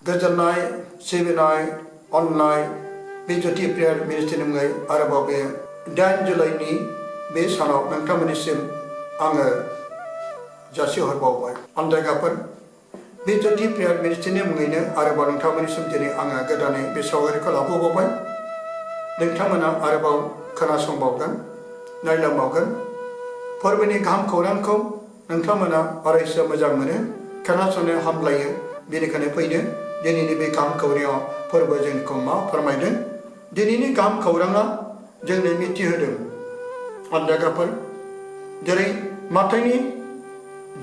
गोजोननाय सिबिनाय अननाय बे ज्योति प्रेयार मिनिस्ट्रिनि मुङै आरोबाव बे 8 जुलाइनि बे सानाव नोंथांमोननिसिम आङो जासिहरबावबाय अनजायगाफोर बे ज्योति प्रेयार मिनिस्ट्रिनि मुङैनो आरोबाव नोंथांमोननिसिम दिनै आङो गोदानै बे सावगारिखौ लाबोबावबाय नोंथांमोना आरोबाव खोनासंबावगोन नायलांबावगोन फोरबोनि गाहाम खौरांखौ नोंथांमोना अरायसम मोजां मोनो खोनासंनो हामलायो बेनिखायनो फैदो दिनैनि बे गाहाम खौराङाव फोरबो जोंखौ मा फोरमायदों दिनैनि गाहाम खौराङा जोंनो मिथिहोदों अनजायगाफोर जेरै माथाइनि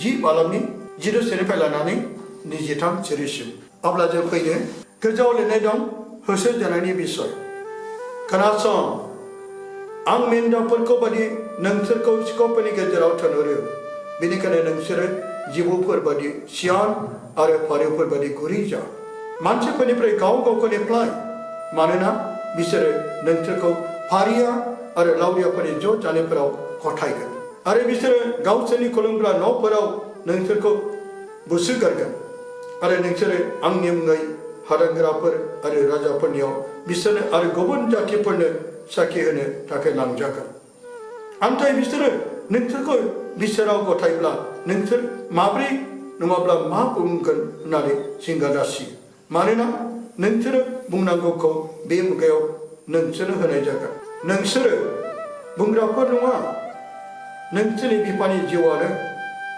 10 बालामनि 10 सोनिफ्राय लानानै 23 सोरिसिम अब्ला जों फैदो गोजौआव लिरनाय दं होसो जानायनि बिसय खोनासं आं मेन्दाफोरखौ बादि नोंसोरखौ सिखावफोरनि गेजेराव थिनहरो बेनिखायनो नोंसोरो जिबौफोर बादि सियान आरो फारौफोर बादि गुरै जा मानसिफोरनिफ्राय गाव गावखौ नेफ्लाय मानोना बिसोरो नोंसोरखौ फारिया आरो लावरियाफोरनि ज' जानायफोराव गथायगोन आरो बिसोरो गावसोरनि खुलुमग्रा न'फोराव नोंसोरखौ बुसोगारगोन आरो नोंसोरो आंनि मुङै हादांग्राफोर आरो राजाफोरनियाव बिसोरनो आरो गुबुन जातिफोरनो साखि होनो थाखाय लांजागोन नाथाय बिसोरो नोंसोरखौ बिसोराव गथायब्ला नोंसोर माब्रै नङाब्ला मा बुंगोन होननानै जिंगा दासि मानोना नोंसोरो बुंनांगौखौ बे मुगायाव नोंसोरनो होनाय जागोन नोंसोरो बुंग्राफोर नङा नोंसोरनि बिफानि जिउआनो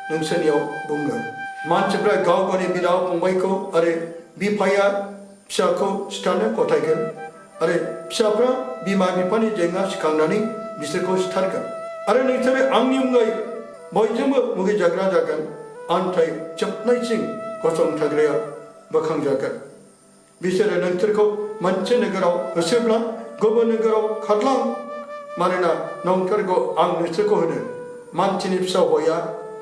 नोंसोरनियाव बुङो मानसिफ्रा गाव गावनि बिदा फंबायखौ आरो बिफाया फिसाखौ सिथारनो गथायगोन आरो फिसाफ्रा बिमा बिफानि जेंना सिखांनानै बिसोरखौ सिथारगोन आरो नोंसोरो आंनि मुङै बयजोंबो मुगैजाग्रा जागोन आन्थाय जोबनायसिम गसंथाग्राया बोखांजागोन बिसोरो नोंसोरखौ मोनसे नोगोराव होसोब्ला गुबुन नोगोराव खारलां मानोना नंथारगौ आं नोंसोरखौ होनो मानसिनि फिसा हौवाया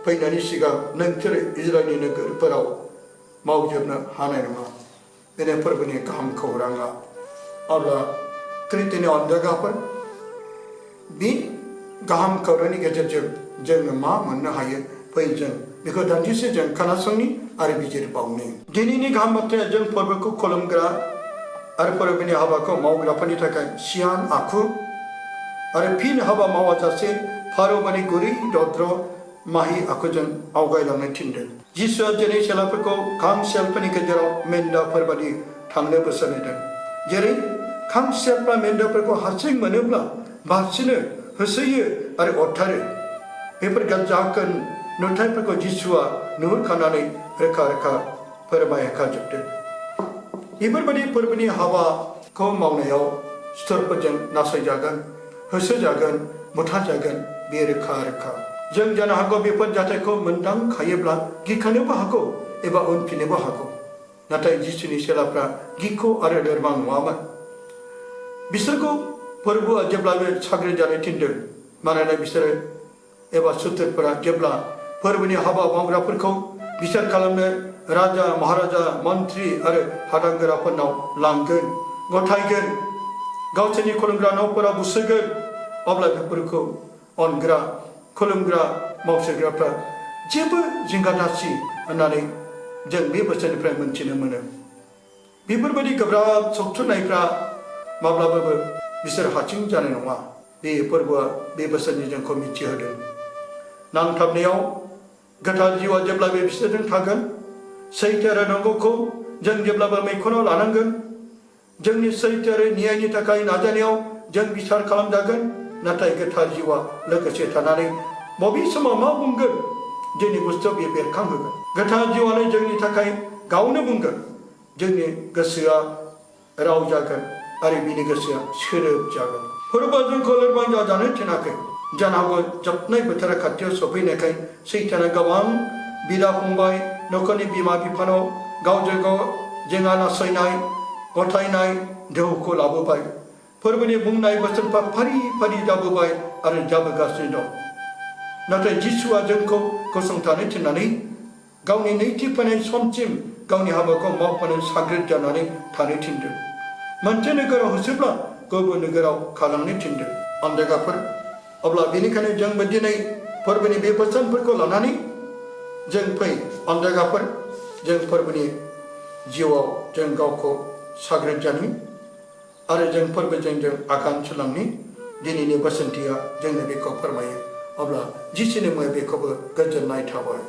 फैनायनि सिगां नोंसोरो इजराइलनि नोगोरफोराव मावजोबनो हानाय नङा बेनो फोरबोनि गाहाम खौराङा अब्ला ख्रिस्ट'नि अनजायगाफोर बे गाहाम खौरांनि गेजेरजों जोङो मा मोननो हायो फै जों बेखौ दान्दिसे जों खोनासंनि आरो बिजिरबावनि दिनैनि गाहाम बाथ्राया जों फोरबोखौ खुलुमग्रा आरो फोरबोनि हाबाखौ मावग्राफोरनि थाखाय सियान आखु आरो फिन हाबा मावाजासे फारौबानि गुरै दद्र माहि आखुजों आवगायलांनो थिनदों जिसुआ दिनै सेलाफोरखौ खांसियालफोरनि गेजेराव मेन्दाफोर बादि थांनो बोसोन होदों जेरै खांसियालफ्रा मेन्दाफोरखौ हारसिं मोनोब्ला बारसिनो होसोयो आरो अरथारो बेफोर गाजागोन नुथायफोरखौ जिसुआ नुहुरखानानै रोखा रोखा फोरमायखाजोबदों बेफोरबायदि फोरबोनि हाबाखौ मावनायाव सुथुरफोरजों नासयजागोन होसोजागोन बुथारजागोन बे रोखा रोखा जों जानो हागौ बेफोर जाथायखौ मोनदांखायोब्ला गिखानोबो हागौ एबा उनफिननोबो हागौ नाथाय जिसुनि सेलाफ्रा गिख' आरो लोरबां नङामोन बिसोरखौ फोरबोआ जेब्लाबो साग्रिद जानो थिनदों मानोना बिसोरो एबा सुथुरफोरा जेब्ला फोरबोनि हाबा मावग्राफोरखौ बिसार खालामनो राजा महाराजा मन्त्रि आरो हादांगोराफोरनाव लांगोन गथायगोन गावसोरनि खुलुमग्रा न'फोराव बुसोगोन अब्ला बेफोरखौ अनग्रा खुलुमग्रा मावसोग्राफ्रा जेबो जिंगा दासि होननानै जों बे बोसोरनिफ्राय मोनथिनो मोनो बेफोरबायदि गोब्राब सौथुनायफ्रा माब्लाबाबो बिसोर हारसिं जानाय नङा बे फोरबोआ बे बोसोरनि जोंखौ मिथिहोदों नांथाबनायाव गोथार जिउआ जेब्लाबो बिसोरजों थागोन सैथो आरो नंगौखौ जों जेब्लाबो मैखुनाव लानांगोन जोंनि सैथो आरो न्यायनि थाखाय नाजानायाव जों बिसार खालामजागोन नाथाय गोथार जिउआ लोगोसे थानानै बबे समाव मा बुंगोन जोंनि बुस्थुआव बे बेरखांहोगोन गोथार जिउआनो जोंनि थाखाय गावनो बुंगोन जोंनि गोसोआ राव जागोन आरो बिनि गोसोआ सोदोब जागोन फोरबोआ जोंखौ लोरबां जानो थिनाखै जानो हागौ जोबनाय बोथोरा खाथियाव सफैनायखाय सैताना गोबां बिदा फंबाय नखरनि बिमा बिफानाव गावजों गाव जेंना नासयनाय गथायनाय दोहौखौ लाबोबाय फोरबोनि बुंनाय बोसोनफ्रा फारि फारि जाबोबाय आरो जाबोगासिनो दं नाथाय जिसुआ जोंखौ गसंथानो थिननानै गावनि नैथि फैनाय समसिम गावनि हाबाखौ मावफानो साग्रिद जानानै थानो थिनदों मोनसे नोगोराव होसोब्ला गुबुन नोगोराव खालामनो थिनदों अनजायगाफोर अब्ला बेनिखायनो जोंबो दिनै फोरबोनि बे बोसोनफोरखौ लानानै जों फै अनजायगाफोर जों फोरबोनि जिउआव जों गावखौ साग्रिदजानि आरो जों फोरबोजों जों आगान सुरलांनि दिनैनि बोसोनथिया जोंनो बेखौ फोरमायो। अब्ला जिसुनि मुङै बेखौबो गोजोननाय थाबाय।